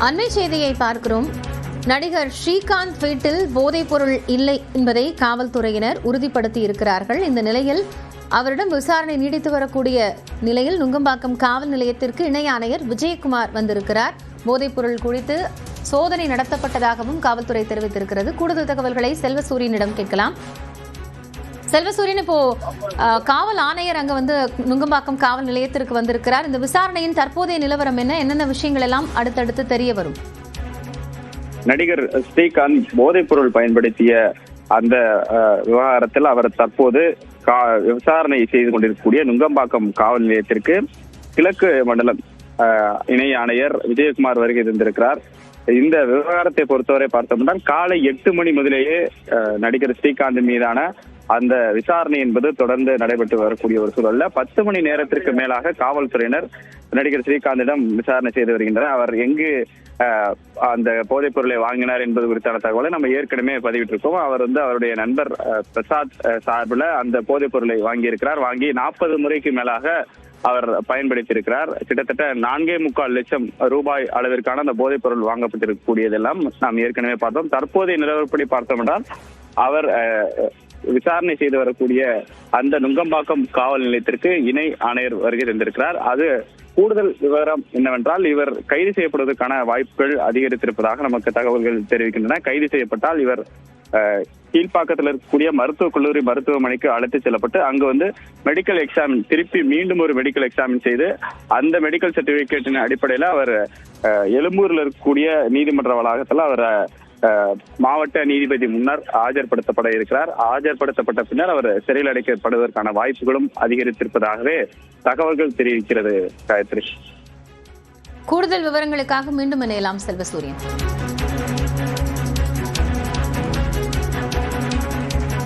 அண்மை செய்தியை பார்க்கிறோம். நடிகர் ஸ்ரீகாந்த் வீட்டில் போதைப் பொருள் இல்லை என்பதை காவல்துறையினர் உறுதிப்படுத்தி இருக்கிறார்கள். இந்த நிலையில் அவரிடம் விசாரணை நீடித்து வரக்கூடிய நிலையில் நுங்கம்பாக்கம் காவல் நிலையத்திற்கு இணை ஆணையர் விஜயகுமார் வந்திருக்கிறார். போதைப் பொருள் குறித்து சோதனை நடத்தப்பட்டதாகவும் காவல்துறை தெரிவித்திருக்கிறது. கூடுதல் தகவல்களை செல்வசூரியனிடம் கேட்கலாம். செல்வசூரியன், இப்போ காவல் ஆணையர் அங்க நுங்கம்பாக்கம் காவல் நிலையத்திற்கு வந்திருக்கிறார். இந்த விசாரணையின் தற்போதைய நிலவரம் என்னென்ன விஷயங்கள் எல்லாம் அடுத்தடுத்து தெரிய வரும்? நடிகர் ஸ்ரீகாந்த் போதைப் பொருள் பயன்படுத்திய அந்த விவகாரத்தில் அவர் தற்போது விசாரணை செய்து கொண்டிருக்கக்கூடிய நுங்கம்பாக்கம் காவல் நிலையத்திற்கு கிழக்கு மண்டலம் இணை ஆணையர் விஜயகுமார் வருகை தந்திருக்கிறார். இந்த விவகாரத்தை பொறுத்தவரை பார்த்தோம்னா காலை 8 மணி முதலேயே நடிகர் ஸ்ரீகாந்த் மீதான அந்த விசாரணை என்பது தொடர்ந்து நடைபெற்று வரக்கூடிய ஒரு சூழல்ல 10 மணி நேரத்திற்கு மேலாக காவல்துறையினர் நடிகர் ஸ்ரீகாந்திடம் விசாரணை செய்து வருகின்றனர். அவர் எங்கு அந்த போதைப் பொருளை வாங்கினார் என்பது குறித்தான தகவலை நம்ம ஏற்கனவே பதிவிட்டிருக்கோம். அவர் அவருடைய நண்பர் பிரசாத் சார்பில் அந்த போதைப் பொருளை வாங்கியிருக்கிறார். வாங்கி 40 முறைக்கு மேலாக அவர் பயன்படுத்தியிருக்கிறார். கிட்டத்தட்ட 4.25 லட்சம் ரூபாய் அளவிற்கான அந்த போதைப் பொருள் வாங்கப்பட்டிருக்கக்கூடியதெல்லாம் நாம் ஏற்கனவே பார்த்தோம். தற்போதைய நிலவரப்படி பார்த்தோம் என்றால் அவர் விசாரணை செய்து வரக்கூடிய அந்த நுங்கம்பாக்கம் காவல் நிலையத்திற்கு இணை ஆணையர் வருகை தந்திருக்கிறார். அது கூடுதல் விவரம் என்னவென்றால் இவர் கைது செய்யப்படுவதற்கான வாய்ப்புகள் அதிகரித்திருப்பதாக நமக்கு தகவல்கள் தெரிவிக்கின்றன. கைது செய்யப்பட்டால் இவர் கீழ்ப்பாக்கத்தில் இருக்கக்கூடிய மருத்துவக் கல்லூரி மருத்துவமனைக்கு அழைத்து செல்லப்பட்டு அங்கு மெடிக்கல் எக்ஸாமின் திருப்பி மீண்டும் ஒரு மெடிக்கல் எக்ஸாமின் செய்து அந்த மெடிக்கல் சர்டிபிகேட்டின் அடிப்படையில் அவர் எழும்பூரில் இருக்கக்கூடிய நீதிமன்ற வளாகத்தில் அவர் மாவட்ட நீதிபதி முன்னர் ஆஜர்படுத்தப்பட இருக்கிறார். ஆஜர்படுத்தப்பட்ட பின்னர் அவர் சிறையில் அடைக்கப்படுவதற்கான வாய்ப்புகளும் அதிகரித்திருப்பதாகவே தகவல்கள் தெரிவிக்கிறது. காயத்ரி, கூடுதல் விவரங்களுக்காக மீண்டும் இணையலாம் செல்வசூரியன்.